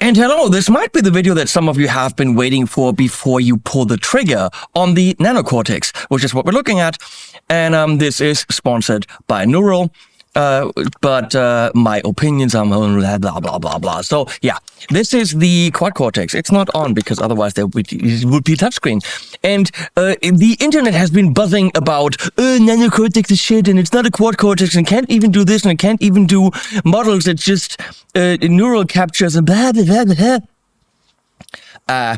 And hello, this might be the video that some of you have been waiting for before you pull the trigger on the NanoCortex, which is what we're looking at. And this is sponsored by Neural. But my opinions are blah, blah, blah, blah, blah. So yeah, this is the quad cortex. It's not on because otherwise it would be touchscreen. And the internet has been buzzing about NanoCortex is shit and it's not a quad cortex and can't even do this and it can't even do models. It's just neural captures and blah, blah, blah, blah.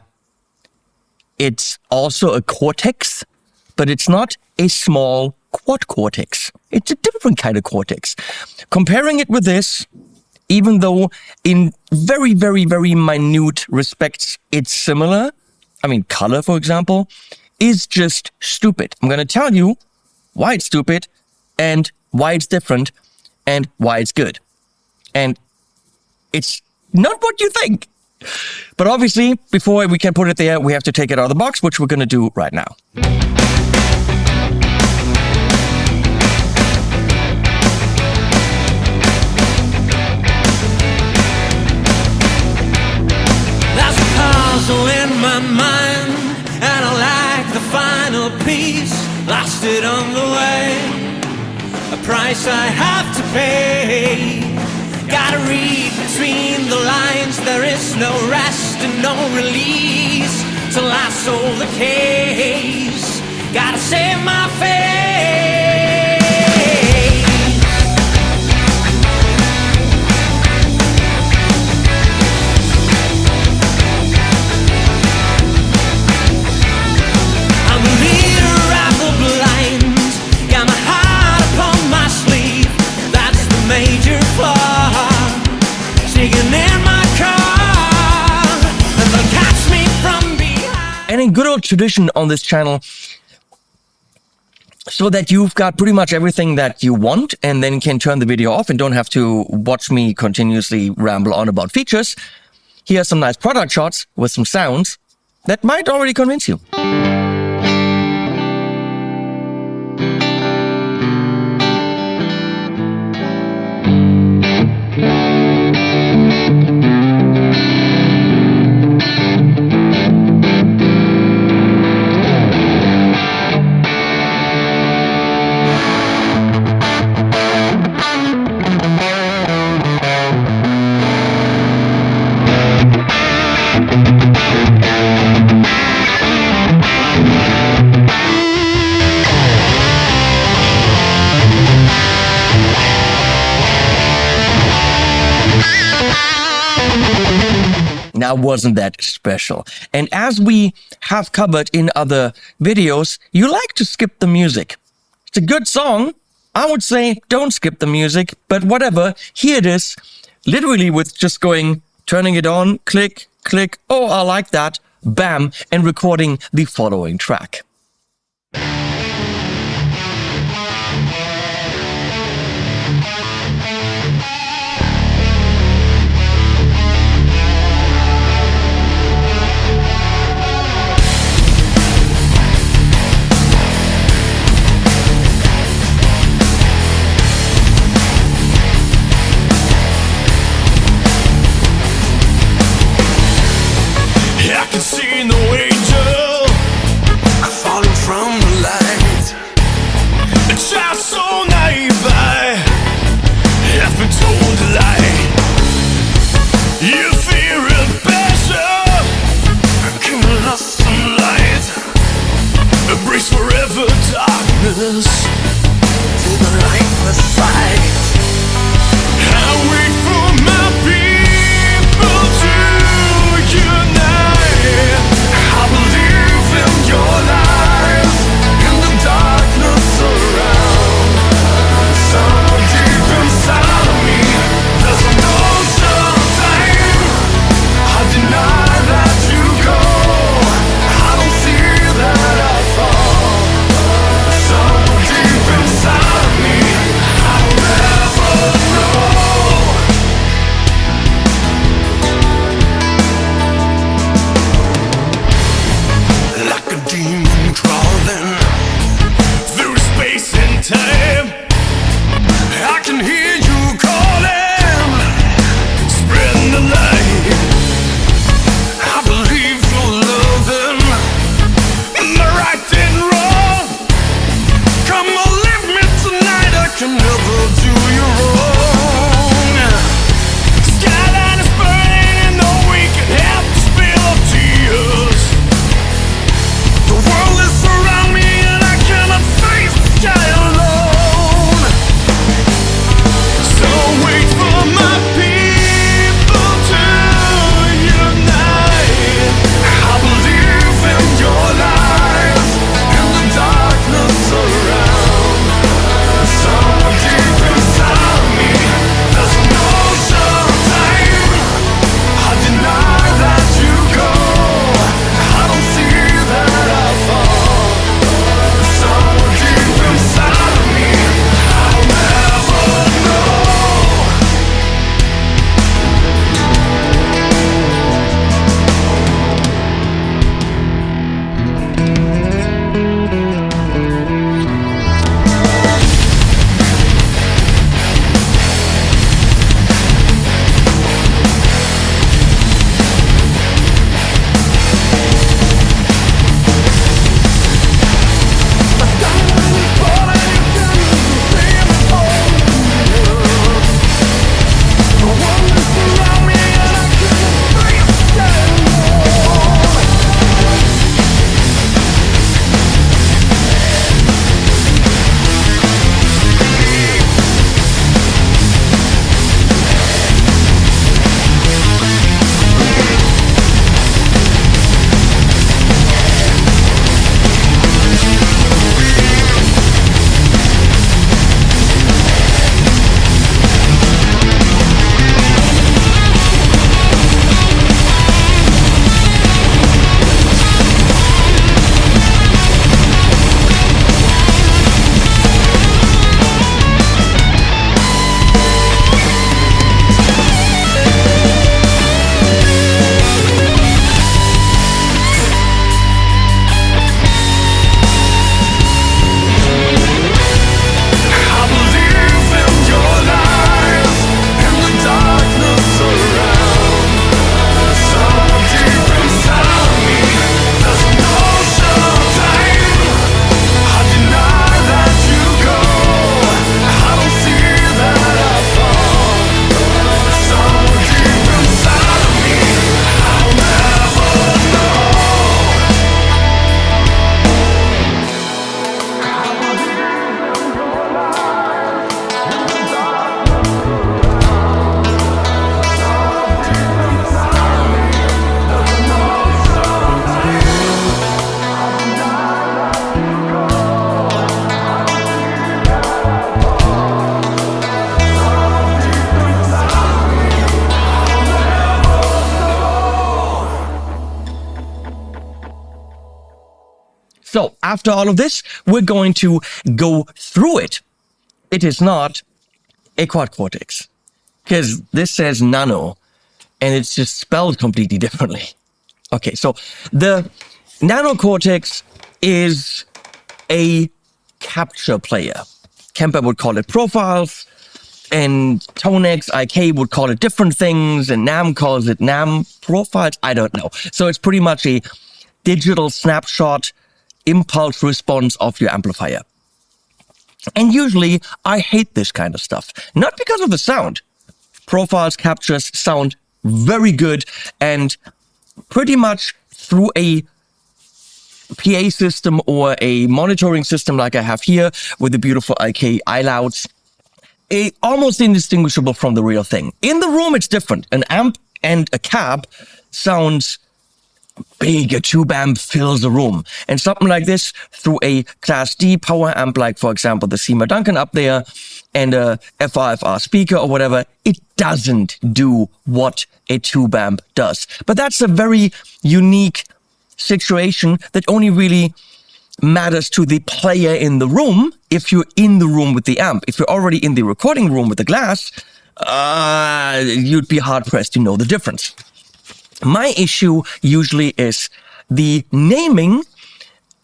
It's also a cortex, but it's not a small quad cortex. It's a different kind of cortex. Comparing it with this, even though in very, very, very minute respects it's similar, I mean color, for example, is just stupid. I'm going to tell you why it's stupid and why it's different and why it's good. And it's not what you think. But obviously, before we can put it there, we have to take it out of the box, which we're going to do right now. In my mind, and I like the final piece, lost it on the way, a price I have to pay. Gotta read between the lines, there is no rest and no release till I solve the case. Gotta save my face. Major flaw, singing in my car, and they'll catch me from behind. And in good old tradition on this channel, so that you've got pretty much everything that you want and then can turn the video off and don't have to watch me continuously ramble on about features, here are some nice product shots with some sounds that might already convince you. Now, wasn't that special? And as we have covered in other videos, you like to skip the music. It's a good song. I would say don't skip the music, but whatever. Here it is, literally with just going, turning it on, click, click, oh, I like that, bam, and recording the following track. Forever darkness to the lifeless fight. I wait for my people to unite. I believe in your lies, in the darkness around. So deep inside of me, there's an ocean flame. I deny that you go. I don't see that I fall. So deep So after all of this, we're going to go through it. It is not a quad cortex because this says nano and it's just spelled completely differently. Okay, so the NanoCortex is a capture player. Kemper would call it profiles, and Tonex, IK would call it different things, and NAM calls it NAM profiles. I don't know. So it's pretty much a digital snapshot impulse response of your amplifier. And usually I hate this kind of stuff, not because of the sound. Profiles, captures sound very good, and pretty much through a PA system or a monitoring system like I have here with the beautiful IK iLouds, almost indistinguishable from the real thing. In the room, it's different. An amp and a cab sounds big. A tube amp fills a room. And something like this through a Class D power amp, like, for example, the Seymour Duncan up there, and a FRFR speaker or whatever, it doesn't do what a tube amp does. But that's a very unique situation that only really matters to the player in the room if you're in the room with the amp. If you're already in the recording room with the glass, you'd be hard-pressed to know the difference. My issue usually is the naming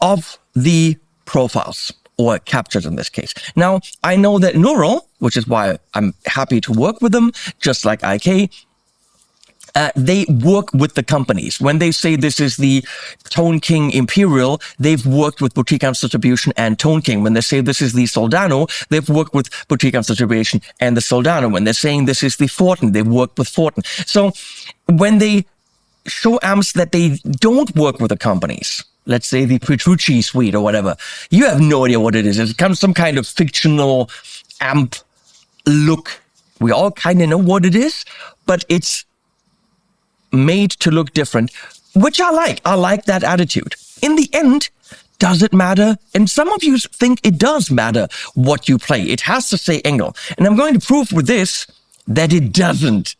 of the profiles, or captures in this case. Now, I know that Neural, which is why I'm happy to work with them, just like IK, they work with the companies. When they say this is the Tone King Imperial, they've worked with Boutique Amps Distribution and Tone King. When they say this is the Soldano, they've worked with Boutique Amps Distribution and the Soldano. When they're saying this is the Fortin, they've worked with Fortin. So when they show amps that they don't work with the companies, let's say the Petrucci suite or whatever, you have no idea what it is. It's kind of some kind of fictional amp look. We all kind of know what it is, but it's made to look different, which I like. I like that attitude. In the end, does it matter? And some of you think it does matter what you play. It has to say Engel. And I'm going to prove with this that it doesn't.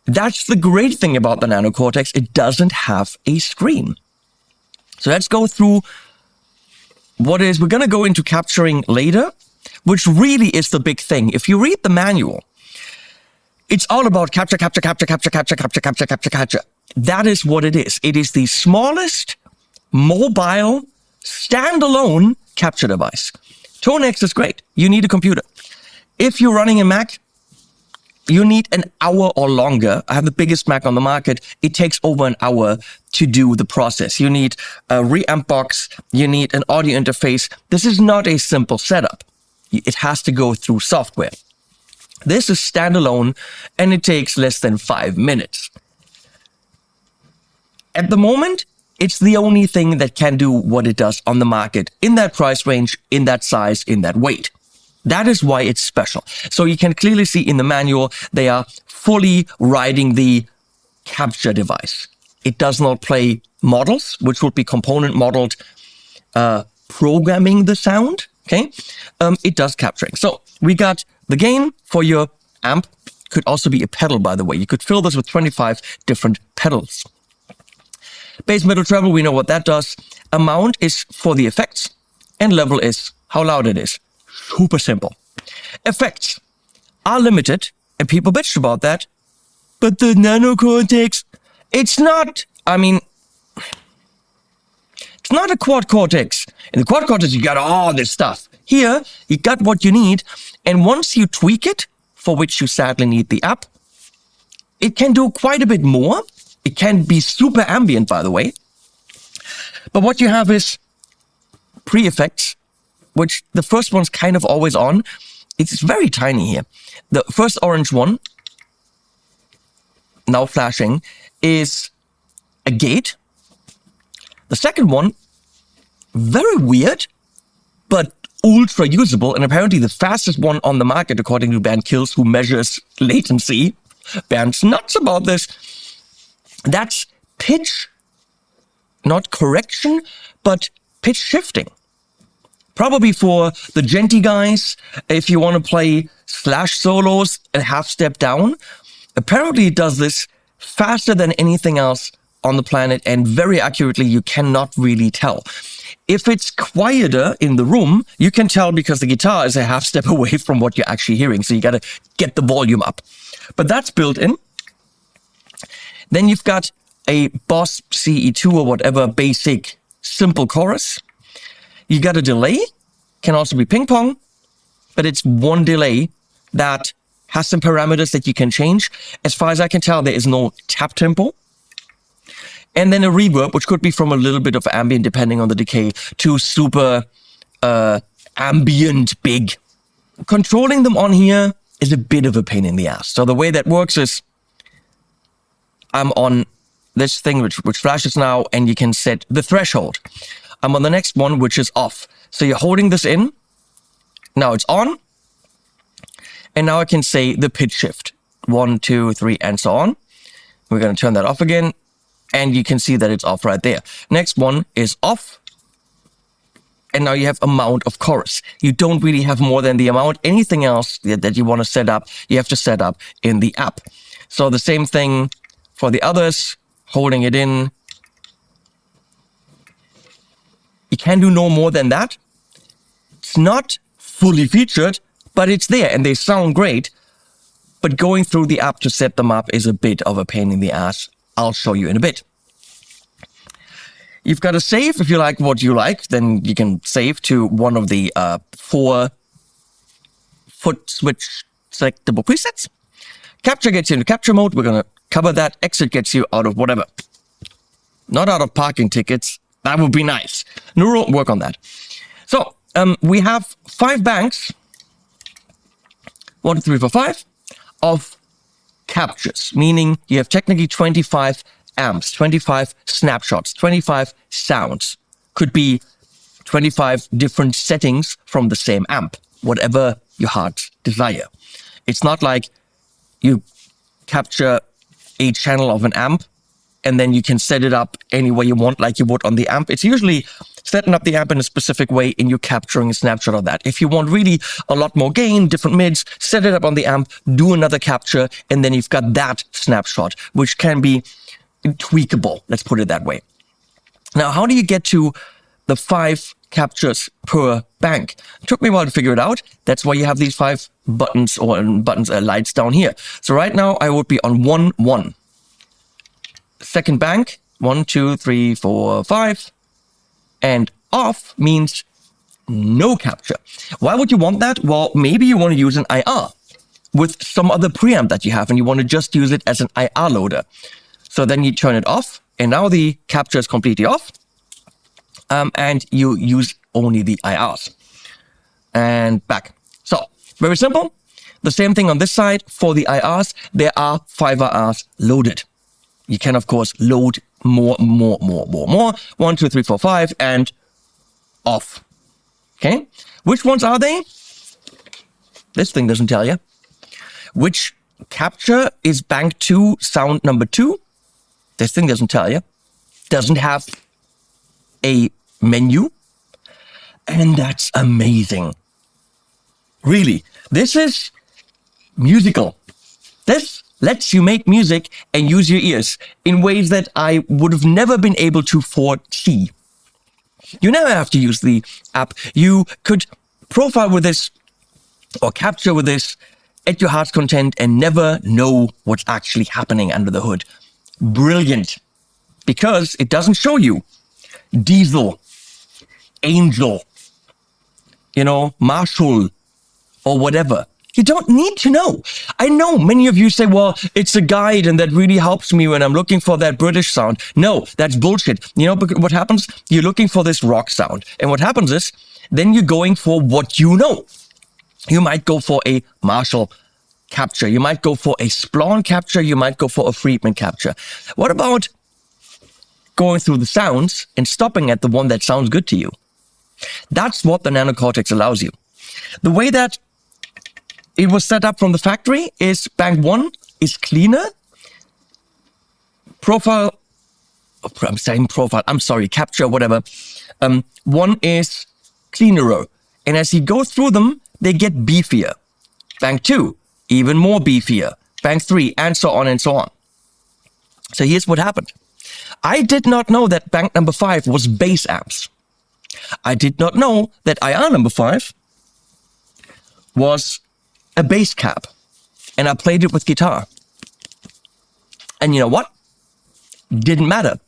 That's the great thing about the NanoCortex. It doesn't have a screen. So let's go through what it is. We're going to go into capturing later, which really is the big thing. If you read the manual, it's all about capture, capture, capture, capture, capture, capture, capture, capture, capture. That is what it is. It is the smallest mobile, standalone capture device. Tonex is great. You need a computer. If you're running a Mac, you need an hour or longer. I have the biggest Mac on the market. It takes over an hour to do the process. You need a reamp box. You need an audio interface. This is not a simple setup. It has to go through software. This is standalone, and it takes less than 5 minutes. At the moment, it's the only thing that can do what it does on the market in that price range, in that size, in that weight. That is why it's special. So you can clearly see in the manual, they are fully riding the capture device. It does not play models, which would be component modeled, programming the sound. Okay. It does capturing. So we got the gain for your amp. Could also be a pedal, by the way. You could fill this with 25 different pedals. Bass, middle, treble, we know what that does. Amount is for the effects, and level is how loud it is. Super simple. Effects are limited, and people bitched about that. But the NanoCortex, it's not, it's not a quad cortex. In the quad cortex, you got all this stuff. Here, you got what you need, and once you tweak it, for which you sadly need the app, it can do quite a bit more. It can be super ambient, by the way. But what you have is pre-effects, which the first one's kind of always on. It's very tiny here. The first orange one, now flashing, is a gate. The second one, very weird, but ultra usable, and apparently the fastest one on the market, according to Bernd Kills, who measures latency. Bernd's nuts about this. That's pitch, not correction, but pitch shifting. Probably for the genty guys, if you want to play slash solos a half step down. Apparently it does this faster than anything else on the planet, and very accurately. You cannot really tell. If it's quieter in the room, you can tell because the guitar is a half step away from what you're actually hearing. So you got to get the volume up. But that's built in. Then you've got a Boss CE2 or whatever basic simple chorus. You got a delay, can also be ping pong, but it's one delay that has some parameters that you can change. As far as I can tell, there is no tap tempo. And then a reverb, which could be from a little bit of ambient, depending on the decay, to super ambient big. Controlling them on here is a bit of a pain in the ass. So the way that works is I'm on this thing which flashes now, and you can set the threshold. I'm on the next one, which is off. So you're holding this in. Now it's on. And now I can say the pitch shift. 1, 2, 3, and so on. We're going to turn that off again. And you can see that it's off right there. Next one is off. And now you have amount of chorus. You don't really have more than the amount. Anything else that you want to set up, you have to set up in the app. So the same thing for the others, holding it in. You can do no more than that. It's not fully featured, but it's there and they sound great. But going through the app to set them up is a bit of a pain in the ass. I'll show you in a bit. You've got a save. If you like what you like, then you can save to one of the 4 foot switch selectable presets. Capture gets you into capture mode. We're going to cover that. Exit gets you out of whatever. Not out of parking tickets. That would be nice. Neural, work on that. So we have 5 banks. 1, 2, 3, 4, 5 of captures, meaning you have technically 25 amps, 25 snapshots, 25 sounds. Could be 25 different settings from the same amp, whatever your heart's desire. It's not like you capture a channel of an amp and then you can set it up any way you want, like you would on the amp. It's usually setting up the amp in a specific way and you're capturing a snapshot of that. If you want really a lot more gain, different mids, set it up on the amp, do another capture, and then you've got that snapshot, which can be tweakable, let's put it that way. Now, how do you get to the 5 captures per bank? It took me a while to figure it out. That's why you have these 5 buttons or lights down here. So right now I would be on 1, 1. Second bank, 1, 2, 3, 4, 5. And off means no capture. Why would you want that? Well, maybe you want to use an IR with some other preamp that you have and you want to just use it as an IR loader. So then you turn it off and now the capture is completely off. And you use only the IRs. And back. So very simple. The same thing on this side. For the IRs, there are 5 IRs loaded. You can, of course, load more. 1, 2, 3, 4, 5, and off. Okay? Which ones are they? This thing doesn't tell you. Which capture is bank 2, sound number 2? This thing doesn't tell you. Doesn't have a menu. And that's amazing. Really. This is musical. This lets you make music and use your ears in ways that I would have never been able to foresee. You never have to use the app. You could profile with this or capture with this at your heart's content and never know what's actually happening under the hood. Brilliant. Because it doesn't show you Diesel, Angel, Marshall, or whatever. You don't need to know. I know many of you say, well, it's a guide and that really helps me when I'm looking for that British sound. No, that's bullshit. What happens? You're looking for this rock sound. And what happens is, then you're going for what you know. You might go for a Marshall capture. You might go for a Splon capture. You might go for a Friedman capture. What about going through the sounds and stopping at the one that sounds good to you? That's what the NanoCortex allows you. The way that it was set up from the factory is bank 1 is cleaner. Capture, whatever. 1 is cleaner. And as you go through them, they get beefier. Bank 2, even more beefier. Bank 3, and so on and so on. So here's what happened. I did not know that bank number 5 was bass amps. I did not know that IR number 5 was a bass cap, and I played it with guitar. And you know what? Didn't matter.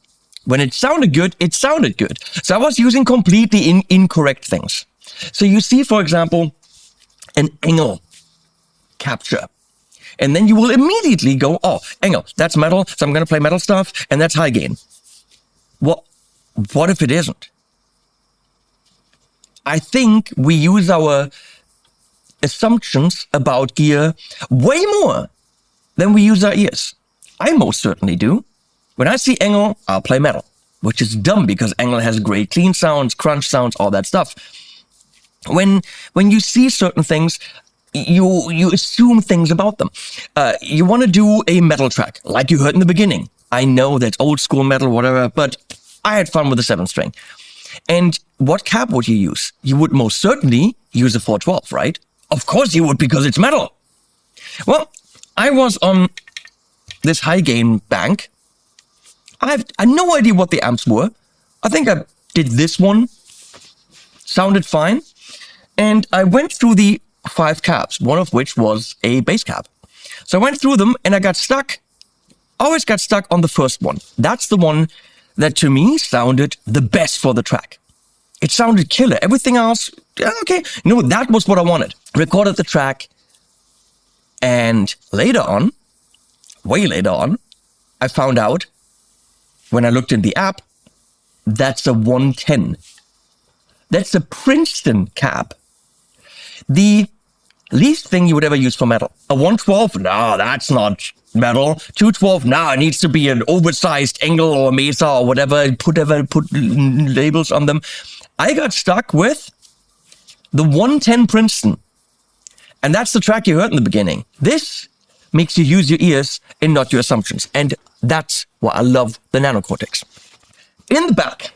When it sounded good, it sounded good. So I was using completely incorrect things. So you see, for example, an Engel capture. And then you will immediately go, oh, Engel, that's metal, so I'm going to play metal stuff, and that's high gain. What if it isn't? I think we use our assumptions about gear way more than we use our ears. I most certainly do. When I see Engel, I'll play metal, which is dumb because Engel has great clean sounds, crunch sounds, all that stuff. When you see certain things, you assume things about them. You want to do a metal track, like you heard in the beginning. I know that's old school metal, whatever, but I had fun with the 7-string. And what cap would you use? You would most certainly use a 412, right? Of course you would, because it's metal. Well, I was on this high gain bank. I have no idea what the amps were. I think I did this one. Sounded fine. And I went through the 5 caps, one of which was a bass cap. So I went through them and I got stuck. Always got stuck on the first one. That's the one that to me sounded the best for the track. It sounded killer. Everything else, okay. No, that was what I wanted. Recorded the track. And later on, way later on, I found out when I looked in the app, that's a 110. That's a Princeton cap. The least thing you would ever use for metal. A 112? No, that's not metal. 212? No, it needs to be an oversized Engel or Mesa or whatever. Put labels on them. I got stuck with the 110 Princeton. And that's the track you heard in the beginning. This makes you use your ears and not your assumptions. And that's why I love the NanoCortex. In the back,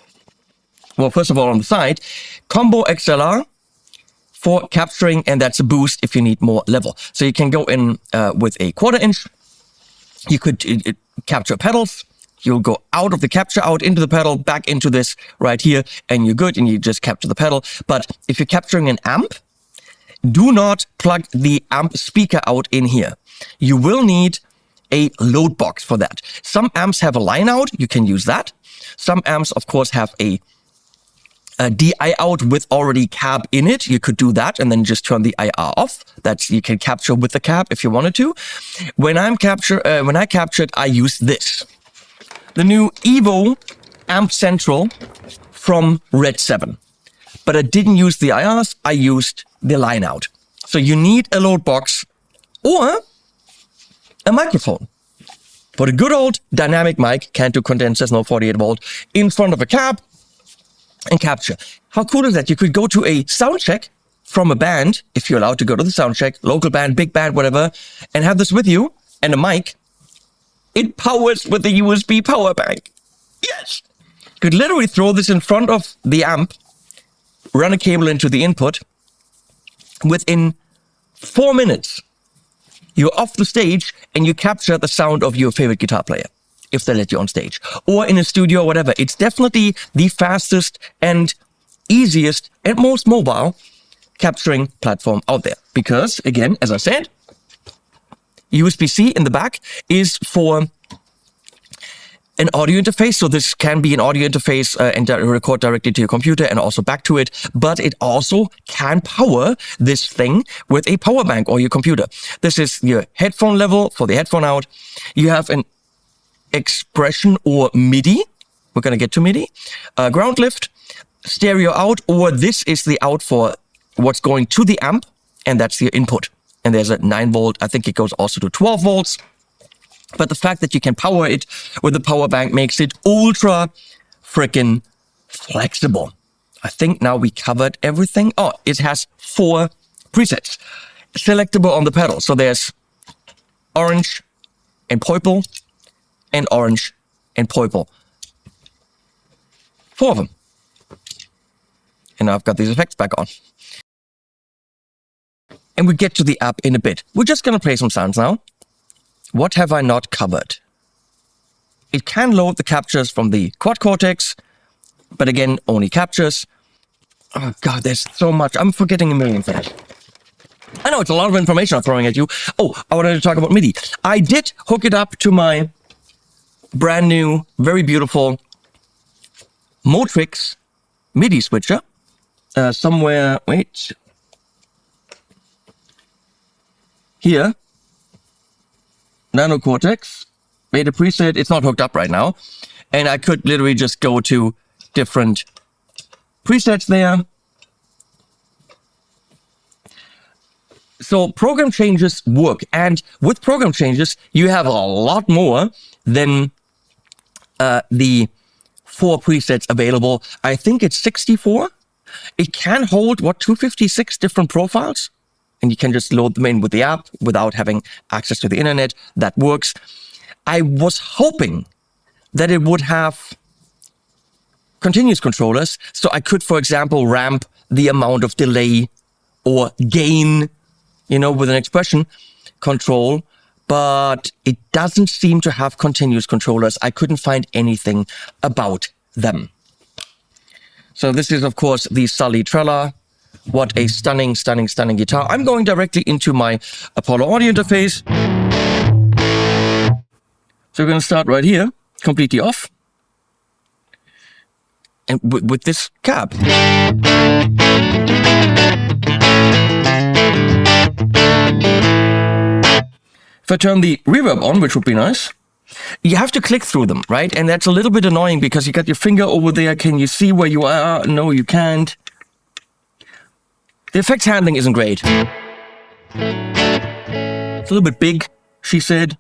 well, first of all, on the side, combo XLR for capturing, and that's a boost if you need more level. So you can go in with a 1/4 inch. You could capture pedals. You'll go out of the capture, out into the pedal, back into this right here, and you're good, and you just capture the pedal. But if you're capturing an amp, do not plug the amp speaker out in here. You will need a load box for that. Some amps have a line out. You can use that. Some amps, of course, have a DI out with already cab in it. You could do that and then just turn the IR off. You can capture with the cab if you wanted to. When I captured, I used this. The new Evo Amp Central from Red 7. But I didn't use the IRs, I used the line out. So you need a load box or a microphone. Put a good old dynamic mic, can't do condensers, no 48 volt, in front of a cab and capture. How cool is that? You could go to a sound check from a band, if you're allowed to go to the sound check, local band, big band, whatever, and have this with you and a mic. It powers with a USB power bank. Yes! You could literally throw this in front of the amp, run a cable into the input. Within 4 minutes, you're off the stage and you capture the sound of your favorite guitar player, if they let you on stage. Or in a studio or whatever. It's definitely the fastest and easiest and most mobile capturing platform out there. Because, again, as I said, USB-C in the back is for an audio interface. So this can be an audio interface and record directly to your computer and also back to it. But it also can power this thing with a power bank or your computer. This is your headphone level for the headphone out. You have an expression or MIDI. We're going to get to MIDI. Ground lift, stereo out, or this is the out for what's going to the amp, and that's your input. And there's a 9 volt. I think it goes also to 12 volts. But the fact that you can power it with the power bank makes it ultra freaking flexible. I think now we covered everything. Oh, it has 4 presets selectable on the pedal. So there's orange and purple and orange and purple. 4 of them. And now I've got these effects back on. And we get to the app in a bit. We're just going to play some sounds now. What have I not covered? It can load the captures from the quad cortex, but again, only captures. Oh God, there's so much. I'm forgetting a million things. I know it's a lot of information I'm throwing at you. Oh, I wanted to talk about MIDI. I did hook it up to my brand new, very beautiful Motrix MIDI switcher. Somewhere, wait. Here. NanoCortex. Made a preset. It's not hooked up right now. And I could literally just go to different presets there. So program changes work, and with program changes, you have a lot more than the 4 presets available. I think it's 64. It can hold, 256 different profiles, and you can just load them in with the app without having access to the internet. That works. I was hoping that it would have continuous controllers, so I could, for example, ramp the amount of delay or gain, with an expression control, but it doesn't seem to have continuous controllers. I couldn't find anything about them. So this is, of course, the Sully Trella. What a stunning, stunning, stunning guitar. I'm going directly into my Apollo audio interface. So we're going to start right here, completely off. And with this cab. If I turn the reverb on, which would be nice, you have to click through them, right? And that's a little bit annoying because you got your finger over there. Can you see where you are? No, you can't. The effects handling isn't great. It's a little bit big, she said.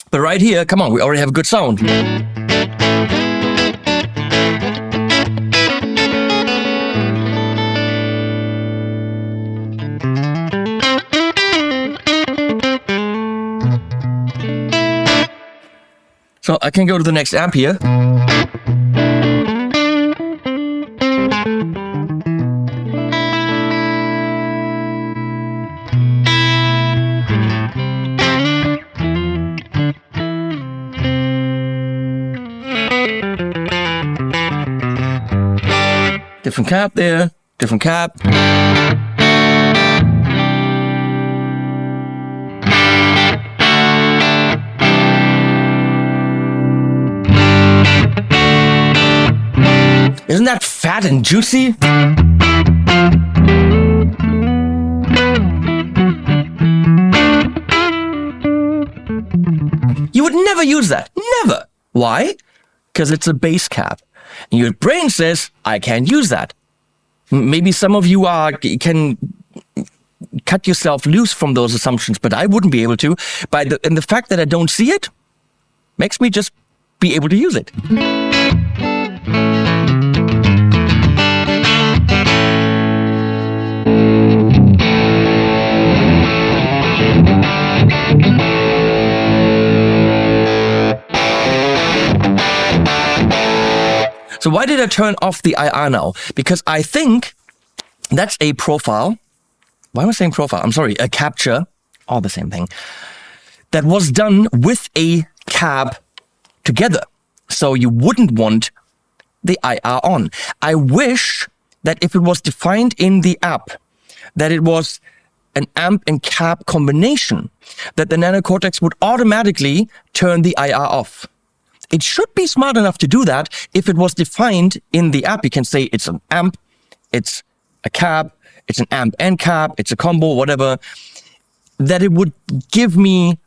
But right here, come on, we already have a good sound. So I can go to the next amp here. Different cap there, different cap. Isn't that fat and juicy? You would never use that. Never. Why? Because it's a bass cap. And your brain says, I can't use that. Maybe some of you can cut yourself loose from those assumptions, but I wouldn't be able to. And the fact that I don't see it makes me just be able to use it. So why did I turn off the IR now? Because I think that's a profile. Why am I saying profile? I'm sorry, a capture, all the same thing, that was done with a cab together. So you wouldn't want the IR on. I wish that if it was defined in the app, that it was an amp and cab combination, that the NanoCortex would automatically turn the IR off. It should be smart enough to do that. If it was defined in the app, you can say it's an amp, it's a cab, it's an amp and cab, it's a combo, whatever, that it would give me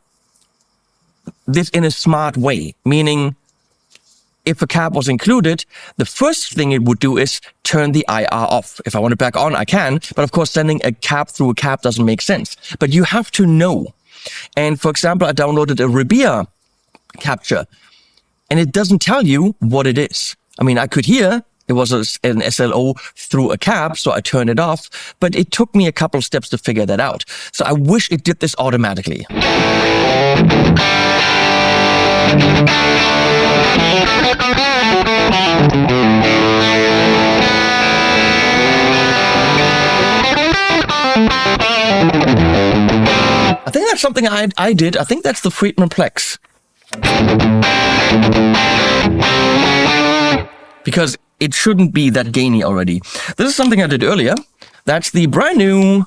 this in a smart way. Meaning, if a cab was included, the first thing it would do is turn the IR off. If I want it back on, I can. But of course, sending a cab through a cab doesn't make sense. But you have to know. And for example, I downloaded a Rebia capture, and it doesn't tell you what it is. I mean, I could hear it was an SLO through a cab, so I turned it off, but it took me a couple of steps to figure that out. So I wish it did this automatically. I think that's something I did. I think that's the Friedman Plex. because it shouldn't be that gainy already. This is something I did earlier. That's the brand new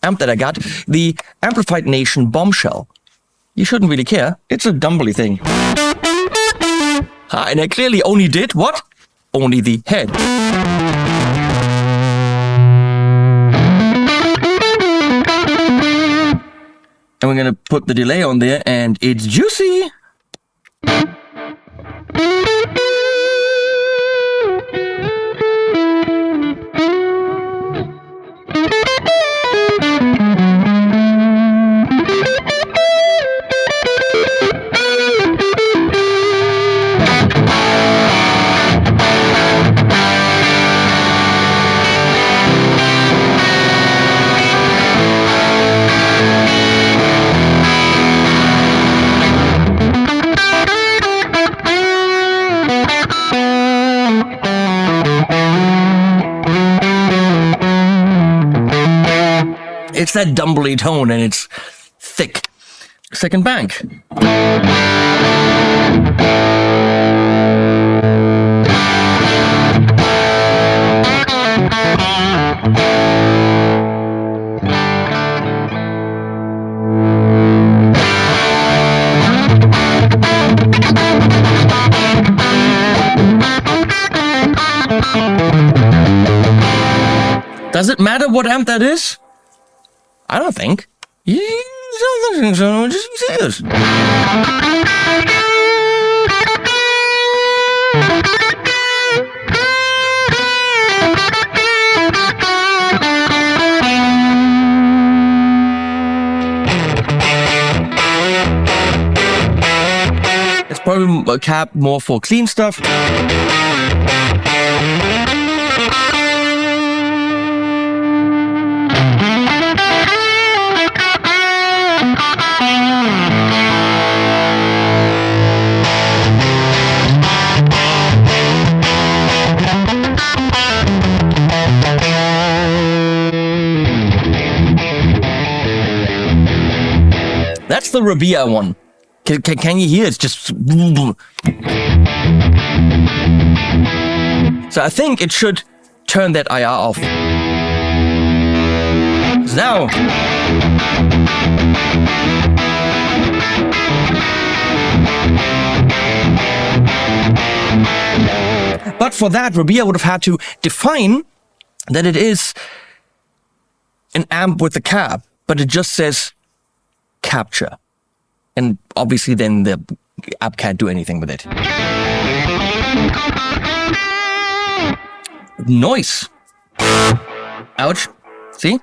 amp that I got, the Amplified Nation Bombshell. You shouldn't really care. It's a dumbly thing. And I clearly only did what? Only the head. And we're gonna put the delay on there, and it's juicy. It's that dumbly tone, and it's thick. Second bank. Does it matter what amp that is? I don't think. You don't think so. Just say this. It's probably a cab more for clean stuff. That's the Rabia one. Can you hear? It's just... So I think it should turn that IR off. So now... But for that, Rabia would have had to define that it is an amp with a cab, but it just says capture. And obviously then the app can't do anything with it. Noise. Ouch. See?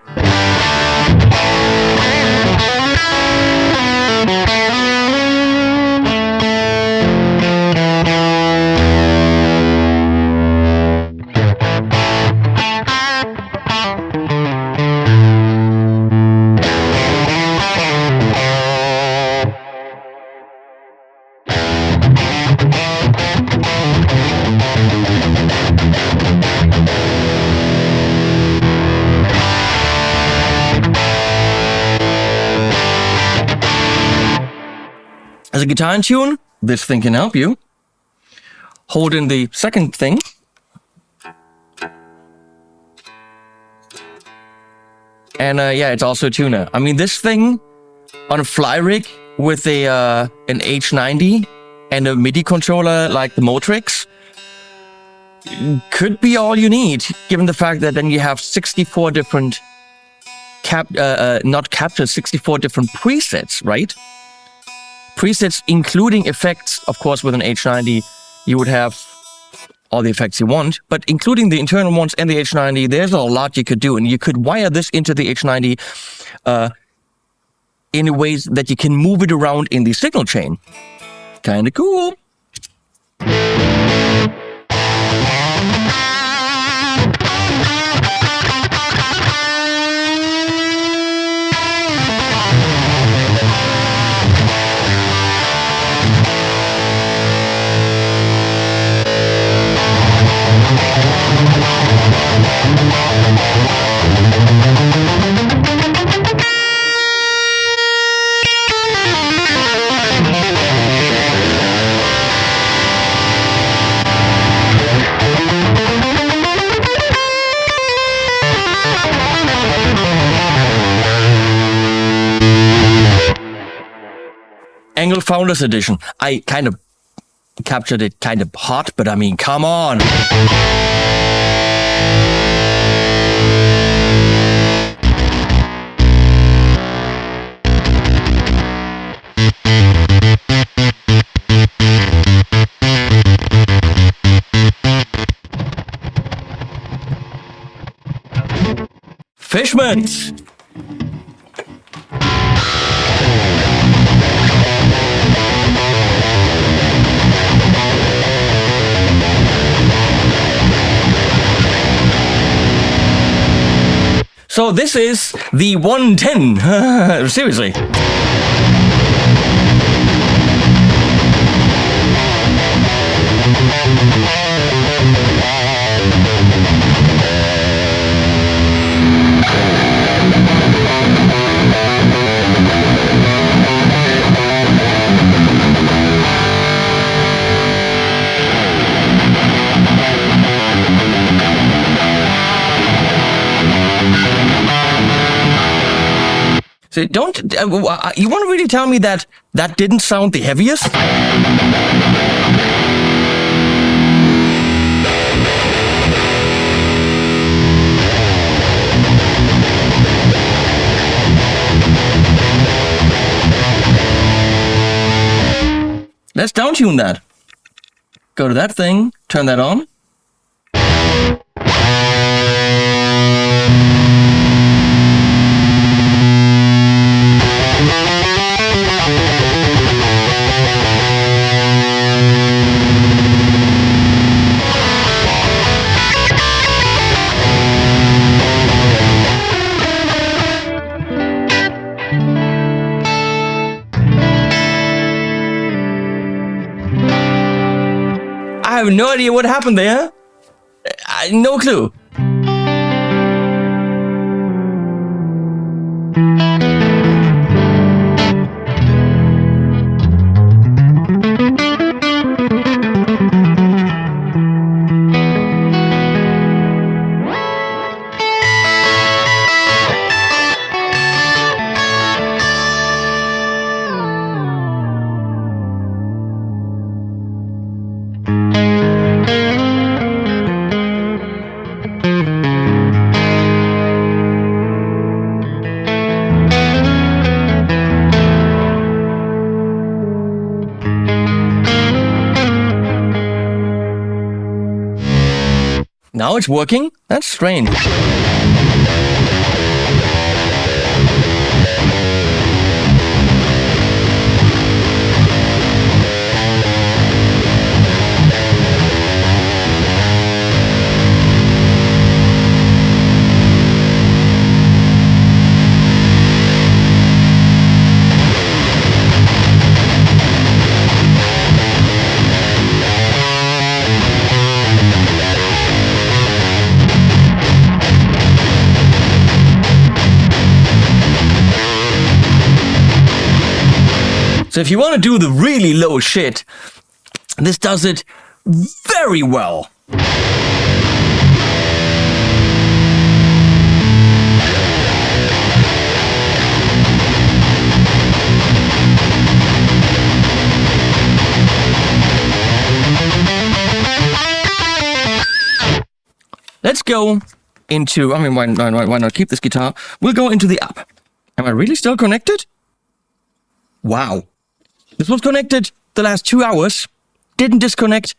As a guitar in tune, this thing can help you. Hold in the second thing. And yeah, it's also a tuner. I mean, this thing on a fly rig with a an H90 and a MIDI controller like the Motrix could be all you need, given the fact that then you have 64 different 64 different presets, right? Presets including effects. Of course, with an H90, you would have all the effects you want, but including the internal ones and the H90, there's a lot you could do, and you could wire this into the H90 in ways that you can move it around in the signal chain. Kinda cool. Angle Founders Edition. I kind of captured it kind of hot, but I mean, come on. Fishmans. So this is the 110. Seriously. So don't, you want to really tell me that that didn't sound the heaviest? Let's downtune that. Go to that thing, turn that on. I have no idea what happened there. No clue. Now it's working? That's strange. So if you want to do the really low shit, this does it very well. Let's go into, I mean, why not keep this guitar? We'll go into the app. Am I really still connected? Wow. This was connected the last 2 hours. Didn't disconnect.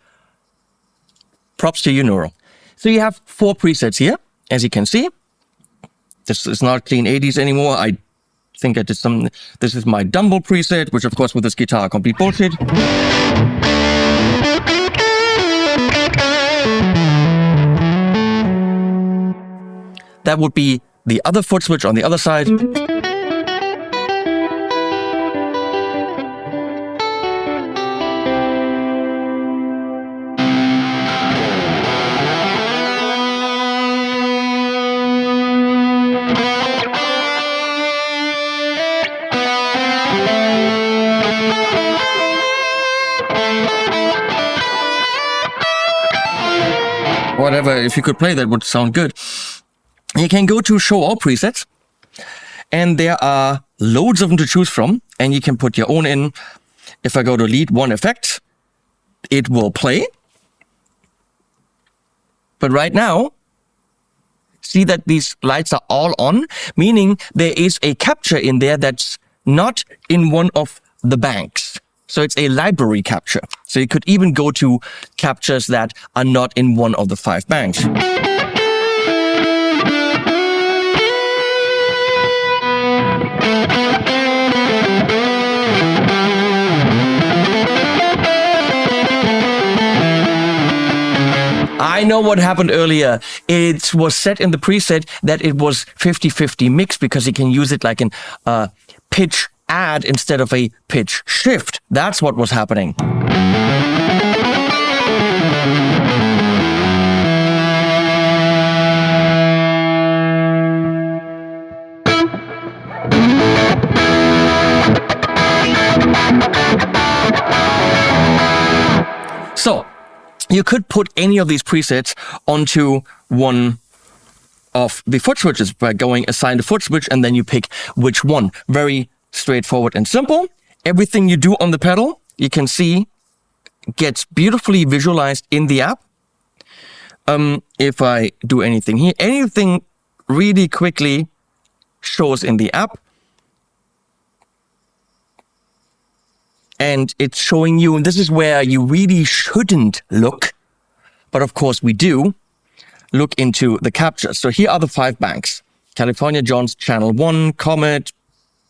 Props to you, Neural. So you have 4 presets here, as you can see. This is not clean 80s anymore. I think I did some, this is my Dumble preset, which of course with this guitar, complete bullshit. That would be the other foot switch on the other side. Whatever, if you could play that would sound good. You can go to show all presets, and there are loads of them to choose from, and you can put your own in. If I go to lead one effect, it will play. But right now, see that these lights are all on, meaning there is a capture in there that's not in one of the banks. So it's a library capture. So you could even go to captures that are not in one of the 5 banks. I know what happened earlier. It was set in the preset that it was 50-50 mix because you can use it like an pitch add instead of a pitch shift. That's what was happening. So, you could put any of these presets onto one of the foot switches by going assign the foot switch and then you pick which one. Very straightforward and simple. Everything you do on the pedal, you can see, gets beautifully visualized in the app. If I do anything here, anything really quickly shows in the app. And it's showing you, and this is where you really shouldn't look, but of course we do, look into the captures. So here are the 5 banks. California John's Channel 1, Comet,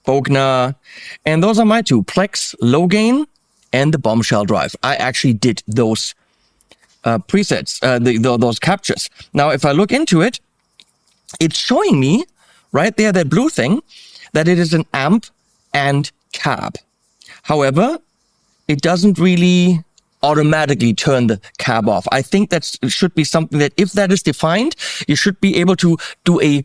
Bogner, and those are my 2, Plex, Low Gain, and the Bombshell Drive. I actually did those presets, those captures. Now, if I look into it, it's showing me, right there, that blue thing, that it is an amp and cab. However, it doesn't really automatically turn the cab off. I think that should be something that if that is defined, you should be able to do a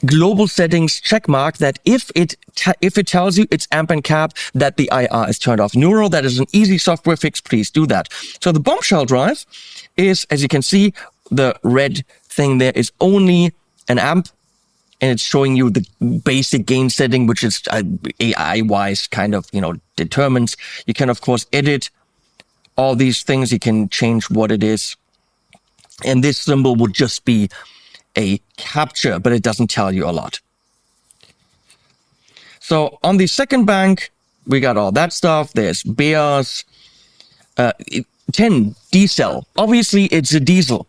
global settings check mark that if it tells you it's amp and cab, that the IR is turned off. Neural, that is an easy software fix. Please do that. So the Bombshell Drive is, as you can see, the red thing there is only an amp. And it's showing you the basic gain setting, which is AI-wise kind of, determines. You can, of course, edit all these things. You can change what it is. And this symbol would just be a capture, but it doesn't tell you a lot. So on the second bank, we got all that stuff. There's Bears, 10, diesel. Obviously, it's a diesel.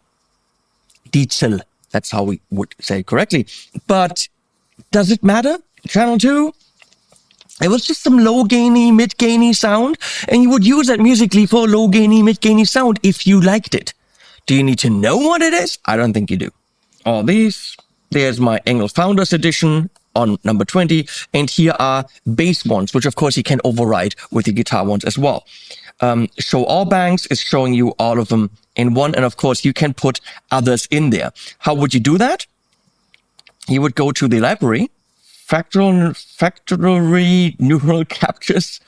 Diesel. That's how we would say it correctly. But does it matter? Channel 2? It was just some low-gainy, mid-gainy sound, and you would use that musically for low-gainy, mid-gainy sound if you liked it. Do you need to know what it is? I don't think you do. All these. There's my Engel Founders Edition on number 20, and here are bass ones, which of course you can override with the guitar ones as well. Show all banks is showing you all of them in one. And of course, you can put others in there. How would you do that? You would go to the library, factory neural captures.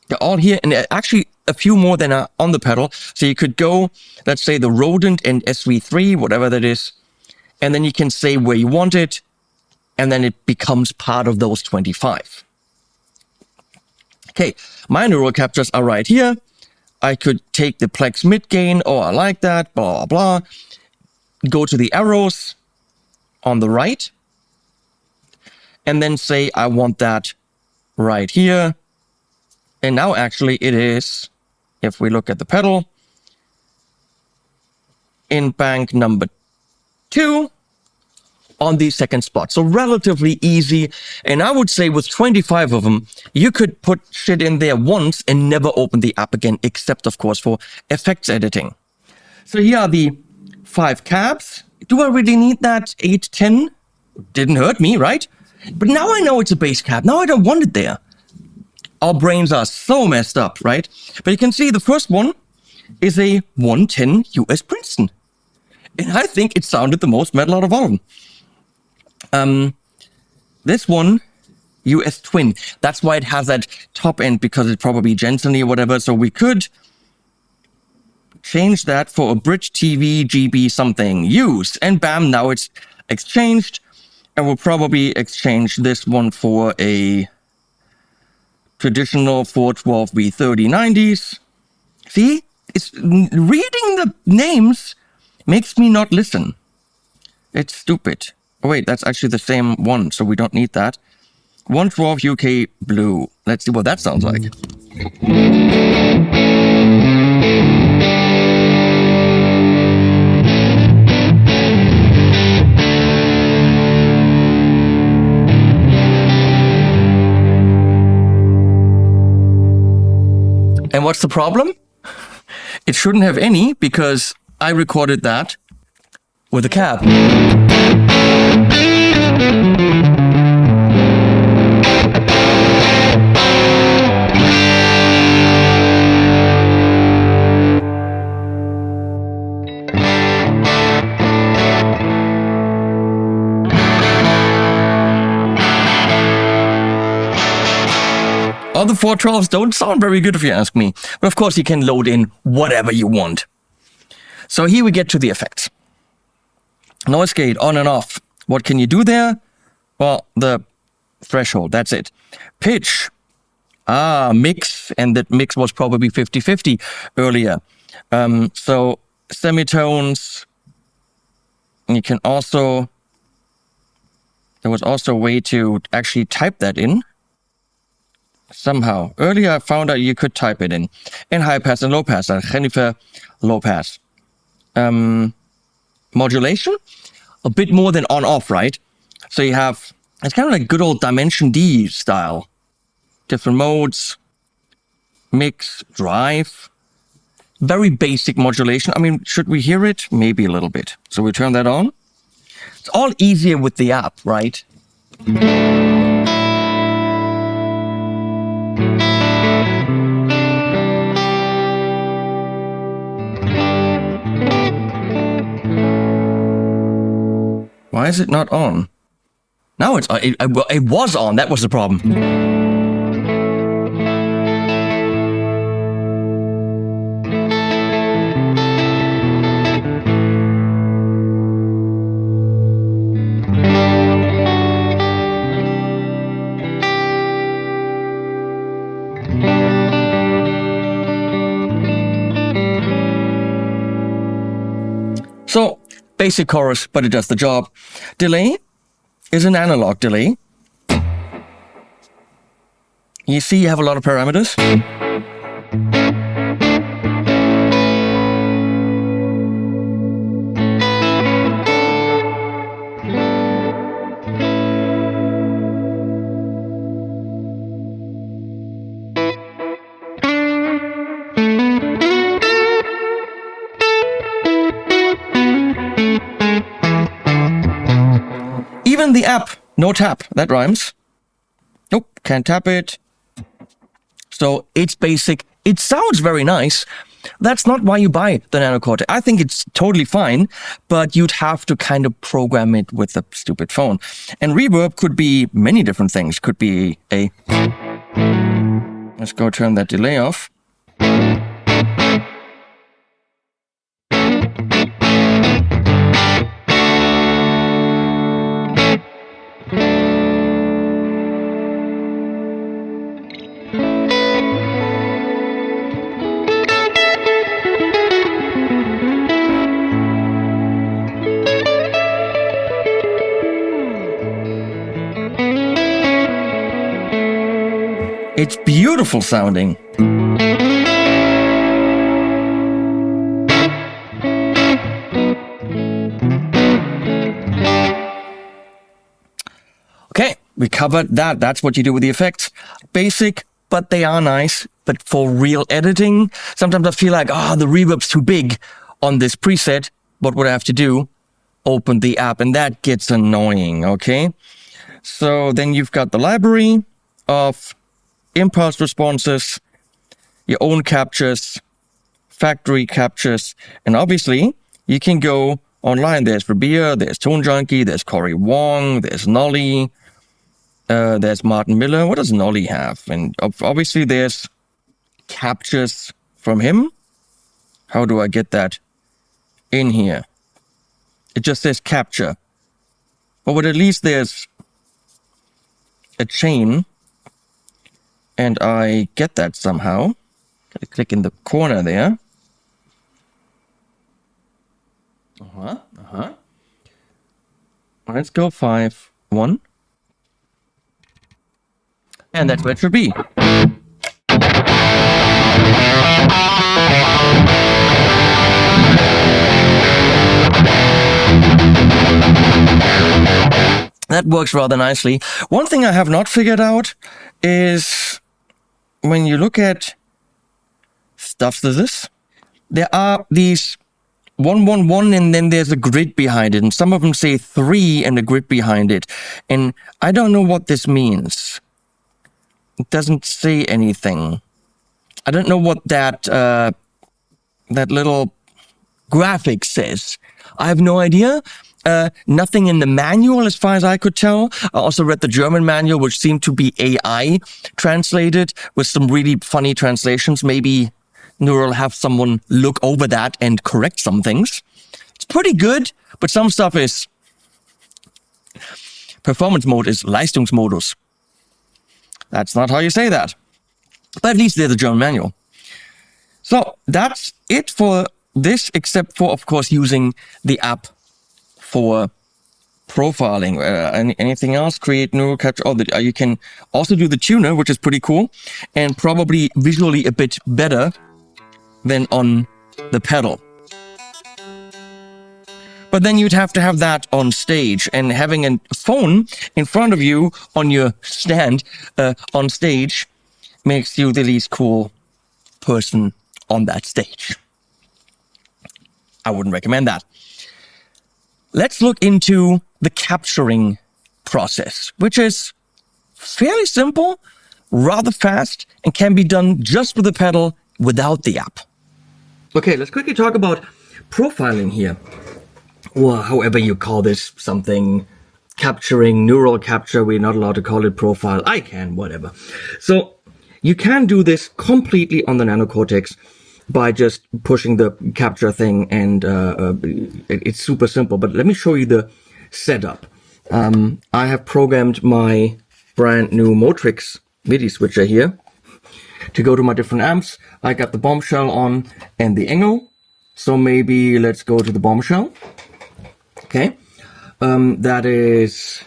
They're all here. And actually a few more than are on the pedal. So you could go, let's say the rodent and SV3, whatever that is. And then you can say where you want it. And then it becomes part of those 25. Okay, my neural captures are right here. I could take the Plex mid gain, oh, I like that, blah, blah. Go to the arrows on the right. And then say, I want that right here. And now actually it is, if we look at the pedal, in bank number 2 on the second spot. So relatively easy. And I would say with 25 of them, you could put shit in there once and never open the app again, except of course for effects editing. So here are the 5 cabs. Do I really need that 8, 10? Didn't hurt me, right? But now I know it's a bass cab. Now I don't want it there. Our brains are so messed up, right? But you can see the first one is a 110 US Princeton. And I think it sounded the most metal out of all of them. This one, US Twin. That's why it has that top end, because it's probably Jensen-y or whatever. So we could change that for a Bridge TV GB something use. And bam, now it's exchanged. And we'll probably exchange this one for a traditional 412 V30 90s. See, it's reading the names makes me not listen. It's stupid. Oh wait, that's actually the same one, so we don't need that. 112 UK Blue. Let's see what that sounds like. And what's the problem? It shouldn't have any because I recorded that with a cab. All the 412s don't sound very good if you ask me. But of course you can load in whatever you want. So here we get to the effects. Noise gate on and off. What can you do there? Well, the threshold, that's it. Pitch. Mix. And that mix was probably 50-50 earlier. So semitones. You can also, there was also a way to actually type that in. Somehow. Earlier I found out you could type it in. And high pass and low pass. Jennifer, low pass. Modulation? A bit more than on off, right? So you have, it's kind of like good old Dimension D style. Different modes. Mix, drive. Very basic modulation. I mean, should we hear it? Maybe a little bit. So we turn that on. It's all easier with the app, right? Why is it not on? Now it was on. That was the problem. So, basic chorus, but it does the job. Delay is an analog delay. You see you have a lot of parameters. Even the app, no tap, that rhymes. Nope, can't tap it. So it's basic. It sounds very nice. That's not why you buy the NanoCortex. I think it's totally fine, but you'd have to kind of program it with the stupid phone. And reverb could be many different things. Could be a... Let's go turn that delay off. It's beautiful sounding. Okay, we covered that. That's what you do with the effects. Basic, but they are nice. But for real editing, sometimes I feel like, the reverb's too big on this preset. What would I have to do? Open the app, and that gets annoying, okay? So then you've got the library of impulse responses, your own captures, factory captures, and obviously you can go online. There's Rabia, there's Tone Junkie, there's Corey Wong, there's Nolly, there's Martin Miller. What does Nolly have? And obviously there's captures from him. How do I get that in here? It just says capture. But at least there's a chain. and I get that somehow. Gotta click in the corner there. Let's go 5, 1. And that's where it should be. That works rather nicely. One thing I have not figured out is when you look at stuff to this, there are these 1, 1, 1, and then there's a grid behind it. And some of them say 3 and a grid behind it. And I don't know what this means. It doesn't say anything. I don't know what that little graphic says. I have no idea. Nothing in the manual as far as I could tell. I also read the German manual, which seemed to be AI translated with some really funny translations. Maybe Neural have someone look over that and correct some things. It's pretty good, but some stuff is... Performance mode is Leistungsmodus. That's not how you say that. But at least there's a German manual. So that's it for this, except for, of course, using the app for profiling. Anything else? Create neural capture. Oh, you can also do the tuner, which is pretty cool, and probably visually a bit better than on the pedal. But then you'd have to have that on stage, and having a phone in front of you on your stand on stage makes you the least cool person on that stage. I wouldn't recommend that. Let's look into the capturing process, which is fairly simple, rather fast, and can be done just with the pedal without the app. Okay, let's quickly talk about profiling here. Or however you call this, something capturing, neural capture. We're not allowed to call it profile. I can, whatever. So you can do this completely on the NanoCortex by just pushing the capture thing, and it's super simple. But let me show you the setup. I have programmed my brand new Motrix MIDI switcher here to go to my different amps. I got the Bombshell on and the Engel. So maybe let's go to the Bombshell. Okay, that is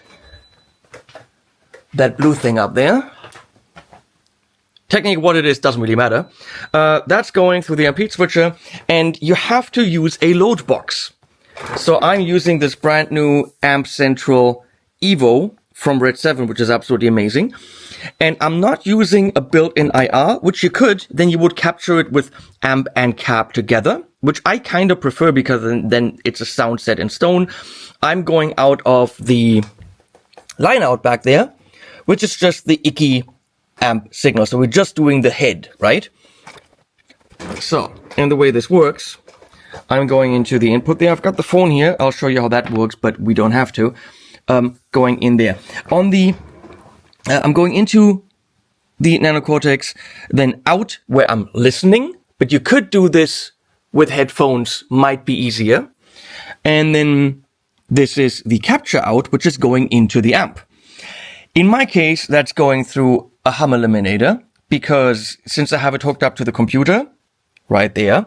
that blue thing up there. Technically what it is doesn't really matter. That's going through the amp switcher, and you have to use a load box. So I'm using this brand new Amp Central Evo from Red 7, which is absolutely amazing. And I'm not using a built-in IR, which you could, then you would capture it with amp and cap together, which I kind of prefer because then it's a sound set in stone. I'm going out of the line out back there, which is just the icky amp signal. So we're just doing the head, right? So, and the way this works, I'm going into the input there. I've got the phone here. I'll show you how that works, but we don't have to. Going in there. On the, I'm going into the NanoCortex, then out where I'm listening, but you could do this with headphones, might be easier. And then this is the capture out, which is going into the amp. In my case, that's going through a hum eliminator, because since I have it hooked up to the computer, right there,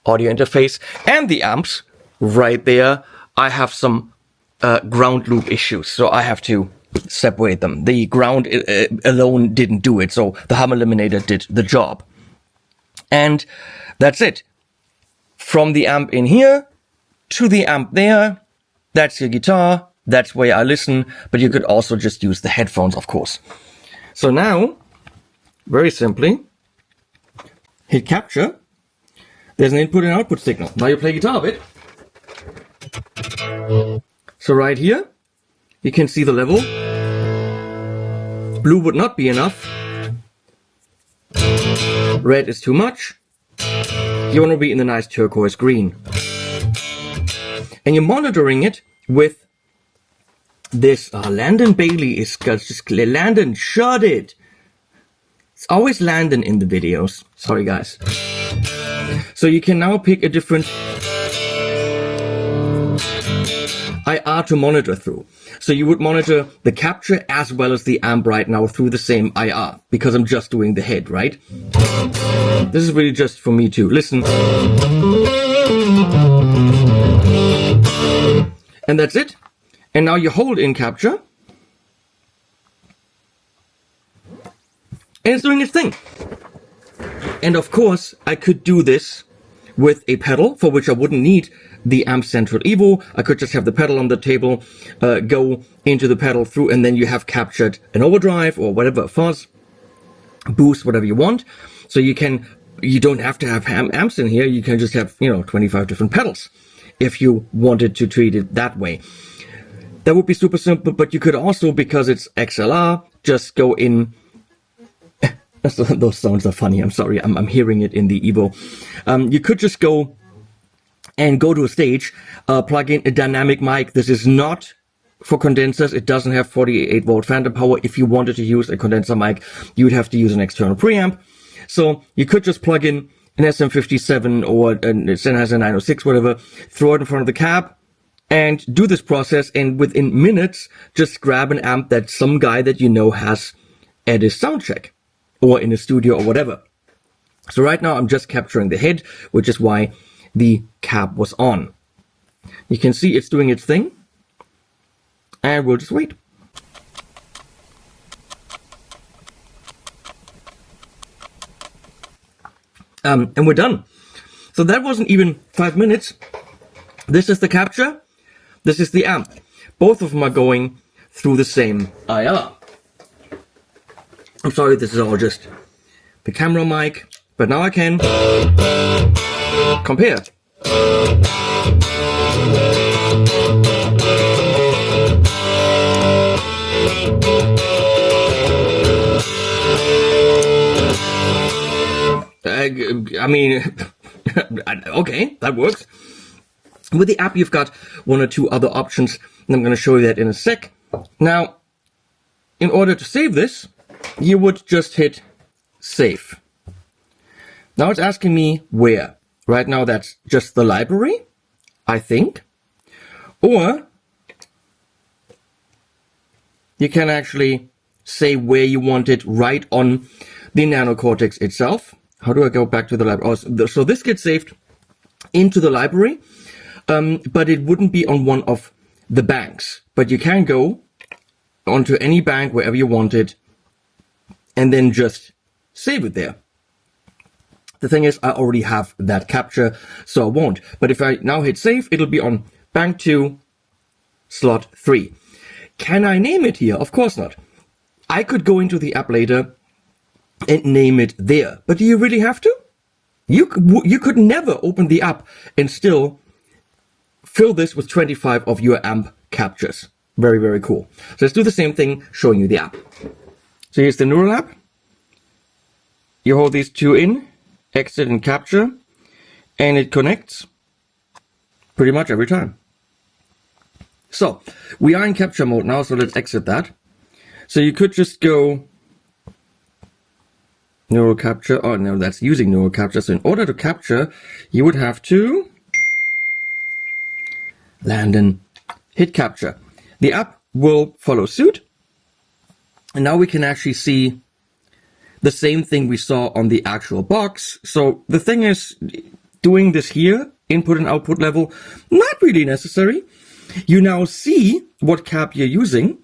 audio interface, and the amps, right there, I have some ground loop issues, so I have to separate them. The ground alone didn't do it, so the hum eliminator did the job. And that's it. From the amp in here to the amp there, that's your guitar, that's where I listen, but you could also just use the headphones, of course. So now, very simply, hit capture. There's an input and output signal. Now you play guitar a bit. So right here, you can see the level. Blue would not be enough. Red is too much. You want to be in the nice turquoise green. And you're monitoring it with this. Landon Bailey is just... Landon, shut it! It's always Landon in the videos. Sorry, guys. So you can now pick a different IR to monitor through. So you would monitor the capture as well as the amp right now through the same IR, because I'm just doing the head, right? This is really just for me to listen. And that's it. And now you hold in capture. And it's doing its thing. And of course, I could do this with a pedal, for which I wouldn't need the amp central Evo. I could just have the pedal on the table, go into the pedal through, and then you have captured an overdrive or whatever, fuzz, boost, whatever you want. So you don't have to have amps in here. You can just have, 25 different pedals if you wanted to treat it that way. That would be super simple, but you could also, because it's XLR, just go in. Those sounds are funny. I'm sorry. I'm hearing it in the Evo. You could just go to a stage, plug in a dynamic mic. This is not for condensers. It doesn't have 48 volt phantom power. If you wanted to use a condenser mic, you would have to use an external preamp. So you could just plug in an SM57 or an Sennheiser 906, whatever, throw it in front of the cab and do this process. And within minutes, just grab an amp that some guy that you know has at his soundcheck or in a studio or whatever. So right now I'm just capturing the head, which is why the cab was on. You can see it's doing its thing, and we'll just wait. And we're done. So that wasn't even 5 minutes. This is the capture. This is the amp. Both of them are going through the same IR. I'm sorry, this is all just the camera mic, but now I can compare. I mean, okay, that works. With the app, you've got one or two other options, and I'm going to show you that in a sec. Now, in order to save this, you would just hit save. Now it's asking me where. Right now that's just the library, I think. Or you can actually say where you want it right on the NanoCortex itself. How do I go back to the library? Oh, so this gets saved into the library, but it wouldn't be on one of the banks. But you can go onto any bank wherever you want it, and then just save it there. The thing is, I already have that capture, so I won't. But if I now hit save, it'll be on bank 2, slot 3. Can I name it here? Of course not. I could go into the app later and name it there. But do you really have to? You could never open the app and still fill this with 25 of your amp captures. Very, very cool. So let's do the same thing, showing you the app. So here's the Neural app. You hold these two in, exit and capture, and it connects pretty much every time. So we are in capture mode now, so let's exit that. So you could just go neural capture. Oh no, that's using neural capture. So in order to capture, you would have to land and hit capture. The app will follow suit. And now we can actually see the same thing we saw on the actual box. So the thing is, doing this here, input and output level, not really necessary. You now see what cab you're using,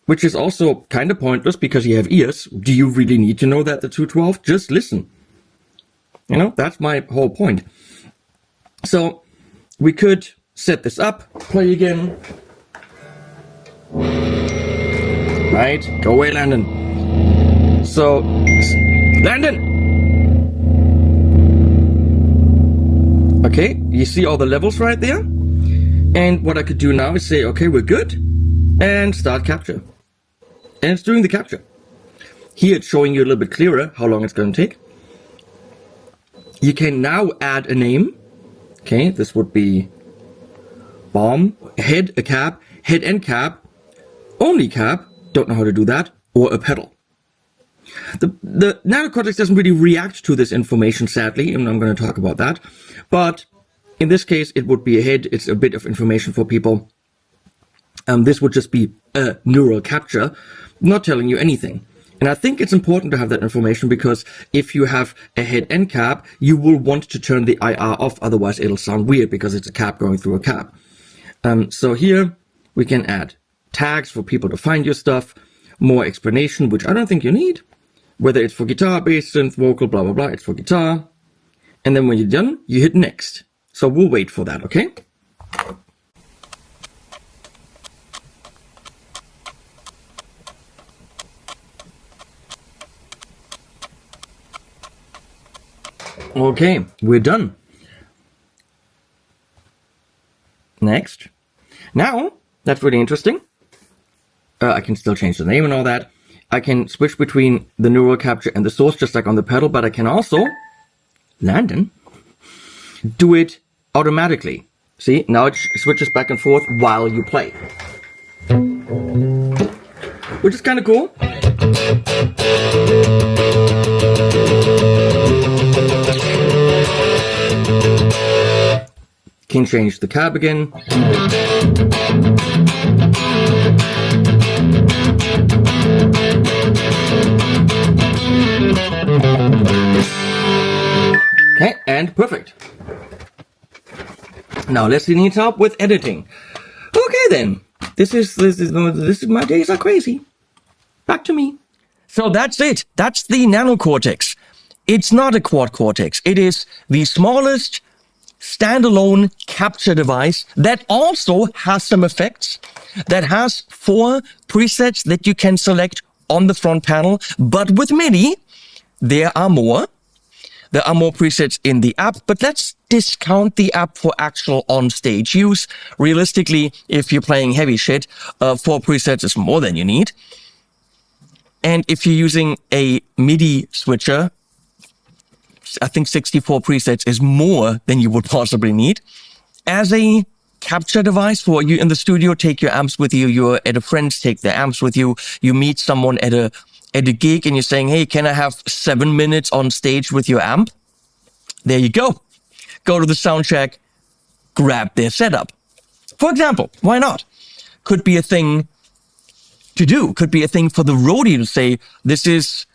which is also kind of pointless because you have ears. Do you really need to know that the 212? Just listen. That's my whole point. So we could set this up, play again. Right, go away, Landon. So, Landon! Okay, you see all the levels right there? And what I could do now is say, okay, we're good. And start capture. And it's doing the capture. Here it's showing you a little bit clearer how long it's going to take. You can now add a name. Okay, this would be bomb, head, a cab, head and cab, only cab, don't know how to do that, or a pedal. The NanoCortex doesn't really react to this information, sadly, and I'm going to talk about that. But in this case, it would be a head. It's a bit of information for people. This would just be a neural capture, not telling you anything. And I think it's important to have that information because if you have a head-end cab, you will want to turn the IR off, otherwise it'll sound weird because it's a cab going through a cab. So here we can add tags for people to find your stuff, more explanation, which I don't think you need, whether it's for guitar, bass, synth, vocal, blah, blah, blah, it's for guitar. And then when you're done, you hit next. So we'll wait for that, okay? Okay, we're done. Next. Now, that's really interesting. I can still change the name and all that. I can switch between the neural capture and the source just like on the pedal, but I can also, Landon, do it automatically. See, now it switches back and forth while you play. Which is kind of cool. Can change the cab again. Okay, and perfect. Now Leslie needs help with editing. Okay then. This is my days are crazy. Back to me. So that's it. That's the NanoCortex. It's not a quad cortex. It is the smallest standalone capture device that also has some effects, that has 4 presets that you can select on the front panel. But with MIDI, there are more. There are more presets in the app, but let's discount the app for actual on-stage use. Realistically, if you're playing heavy shit, 4 presets is more than you need. And if you're using a MIDI switcher, I think 64 presets is more than you would possibly need. As a capture device for you in the studio, take your amps with you. You're at a friend's, take their amps with you. You meet someone at a gig and you're saying, hey, can I have 7 minutes on stage with your amp? There you go. Go to the sound check, grab their setup. For example, why not? Could be a thing to do. Could be a thing for the roadie to say, this is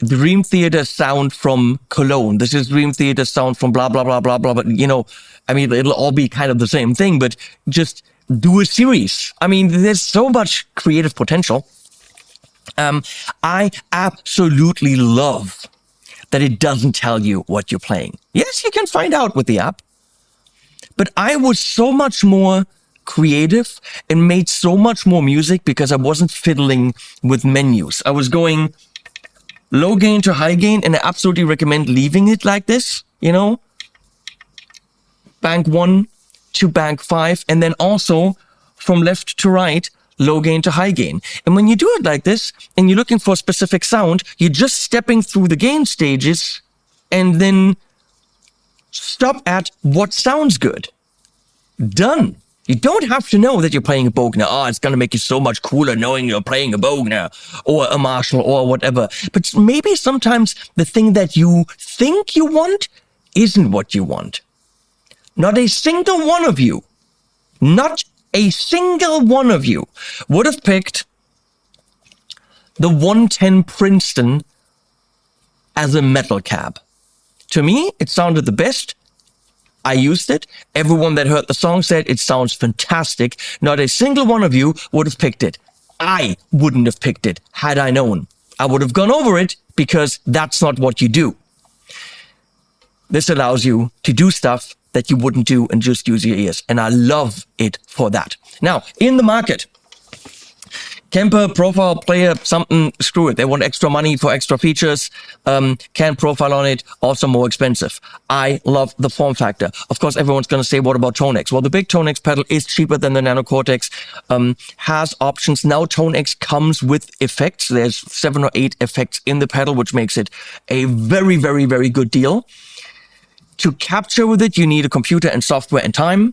Dream Theater sound from Cologne. This is Dream Theater sound from blah, blah, blah, blah, blah. But, you know, I mean, it'll all be kind of the same thing, but just do a series. I mean, there's so much creative potential. I absolutely love that it doesn't tell you what you're playing. Yes, you can find out with the app, but I was so much more creative and made so much more music because I wasn't fiddling with menus. I was going low gain to high gain, and I absolutely recommend leaving it like this, you know, bank 1 to bank 5, and then also from left to right, low gain to high gain. And when you do it like this, and you're looking for a specific sound, you're just stepping through the gain stages, and then stop at what sounds good. Done. You don't have to know that you're playing a Bogner. Oh, it's going to make you so much cooler knowing you're playing a Bogner or a Marshall or whatever. But maybe sometimes the thing that you think you want isn't what you want. Not a single one of you, not a single one of you would have picked the 110 Princeton as a metal cab. To me, it sounded the best. I used it. Everyone that heard the song said it sounds fantastic. Not a single one of you would have picked it. I wouldn't have picked it had I known. I would have gone over it because that's not what you do. This allows you to do stuff that you wouldn't do and just use your ears. And I love it for that. Now, in the market, Kemper, profile, player, something, screw it. They want extra money for extra features. Can profile on it, also more expensive. I love the form factor. Of course, everyone's going to say, what about ToneX? Well, the big ToneX pedal is cheaper than the NanoCortex, has options. Now ToneX comes with effects. There's 7 or 8 effects in the pedal, which makes it a very, very, very good deal. To capture with it, you need a computer and software and time,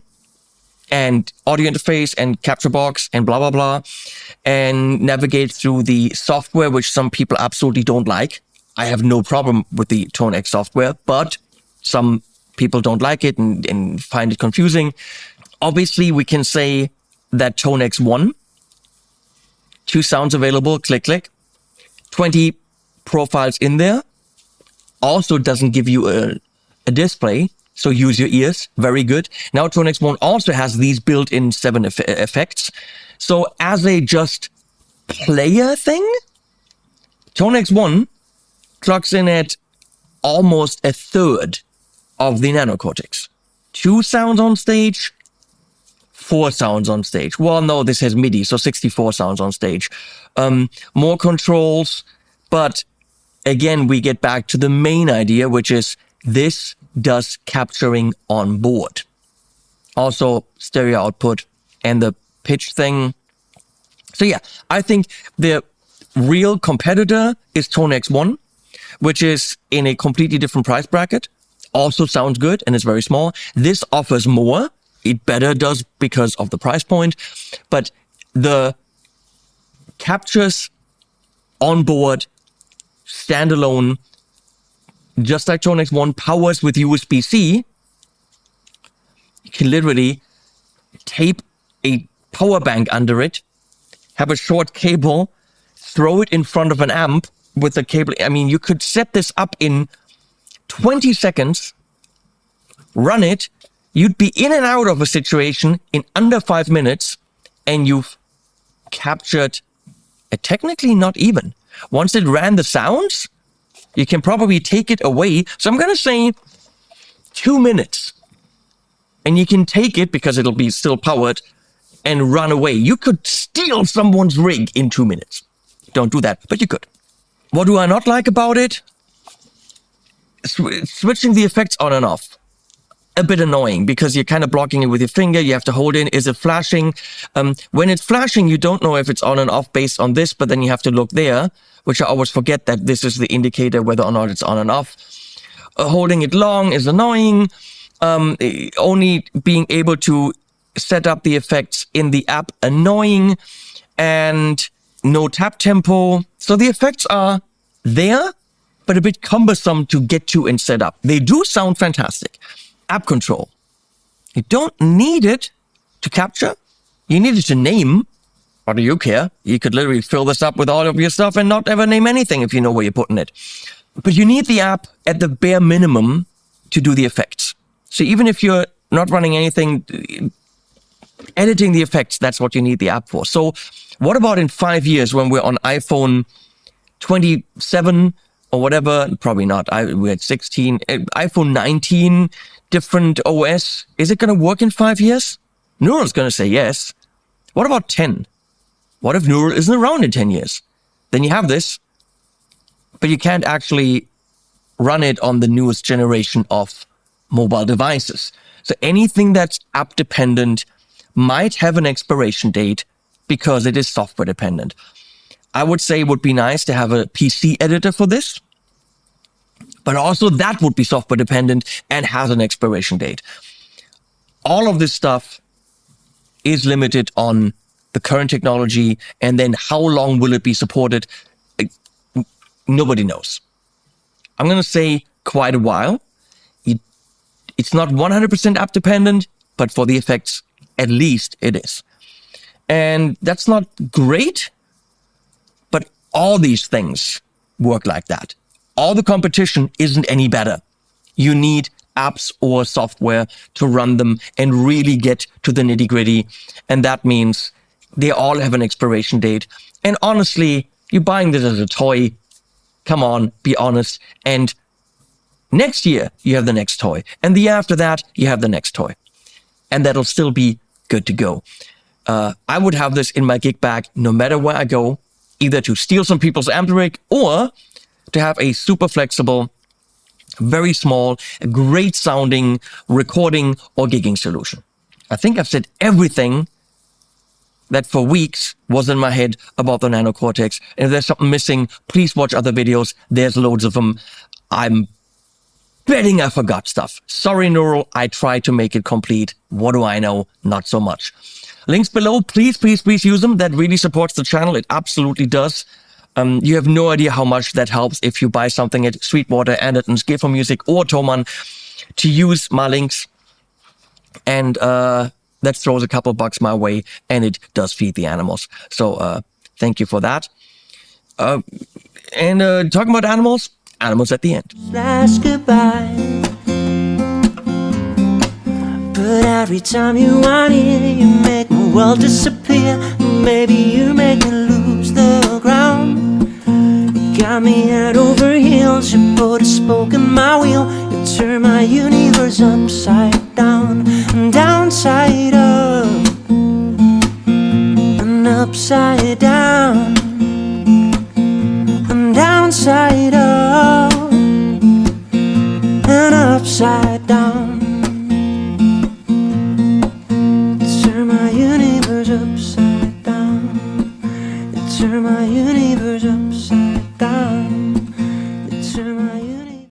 and audio interface and capture box and blah, blah, blah, and navigate through the software, which some people absolutely don't like. I have no problem with the ToneX software, but some people don't like it and find it confusing. Obviously, we can say that Tone X1. 2 sounds available, click, click. 20 profiles in there. Also doesn't give you a display, so use your ears. Very good. Now Tone X1 also has these built-in 7 effects. So as a just player thing, Tone X1 clocks in at almost a third of the NanoCortex. 2 sounds on stage, 4 sounds on stage. Well, no, this has MIDI, so 64 sounds on stage. More controls, but again, we get back to the main idea, which is this does capturing on board. Also, stereo output and the pitch thing. So yeah, I think the real competitor is Tone X1, which is in a completely different price bracket. Also sounds good and it's very small. This offers more. It better does because of the price point. But the captures on board, standalone, just like Tone X1, powers with USB-C. You can literally tape a power bank under it, have a short cable, throw it in front of an amp with the cable. I mean, you could set this up in 20 seconds, run it, you'd be in and out of a situation in under 5 minutes, and you've captured technically not even. Once it ran the sounds, you can probably take it away. So I'm going to say 2 minutes. And you can take it, because it'll be still powered, and run away. You could steal someone's rig in 2 minutes. Don't do that, but you could. What do I not like about it? Switching the effects on and off. A bit annoying, because you're kind of blocking it with your finger. You have to hold in. Is it flashing? When it's flashing, you don't know if it's on and off based on this, but then you have to look there, which I always forget that this is the indicator whether or not it's on and off. Holding it long is annoying. Only being able to set up the effects in the app, annoying. And no tap tempo. So the effects are there, but a bit cumbersome to get to and set up. They do sound fantastic. App control. You don't need it to capture. You need it to name. What do you care? You could literally fill this up with all of your stuff and not ever name anything if you know where you're putting it. But you need the app at the bare minimum to do the effects. So even if you're not running anything, editing the effects, that's what you need the app for. So what about in 5 years when we're on iPhone 27 or whatever? Probably not. We're at 16. iPhone 19, different OS. Is it going to work in 5 years? Neural's going to say yes. What about 10? What if Neural isn't around in 10 years? Then you have this, but you can't actually run it on the newest generation of mobile devices. So anything that's app dependent might have an expiration date because it is software dependent. I would say it would be nice to have a PC editor for this, but also that would be software dependent and has an expiration date. All of this stuff is limited on the current technology, and then how long will it be supported? Nobody knows. I'm going to say quite a while. It's not 100% app dependent, but for the effects, at least it is. And that's not great, but all these things work like that. All the competition isn't any better. You need apps or software to run them and really get to the nitty-gritty. And that means they all have an expiration date. And honestly, you're buying this as a toy. Come on, be honest. And next year, you have the next toy. And the year after that, you have the next toy. And that'll still be good to go. I would have this in my gig bag no matter where I go, either to steal some people's amp rig or to have a super flexible, very small, great sounding recording or gigging solution. I think I've said everything that for weeks was in my head about the NanoCortex. And if there's something missing, please watch other videos. There's loads of them. I'm betting I forgot stuff. Sorry, Neural. I tried to make it complete. What do I know? Not so much. Links below. Please, please, please use them. That really supports the channel. It absolutely does. You have no idea how much that helps if you buy something at Sweetwater, Anderton's, Gear for Music, or Thomann to use my links. And that throws a couple bucks my way, and it does feed the animals. So thank you for that. And talking about animals at the end. Last goodbye. But every time you want it, you make my world disappear. Maybe you make me lose the ground. You got me head over heels. You put a spoke in my wheel. You turn my universe upside down and downside up and upside down and downside up and upside down. Turn my universe upside down. You turn my universe upside down. You turn my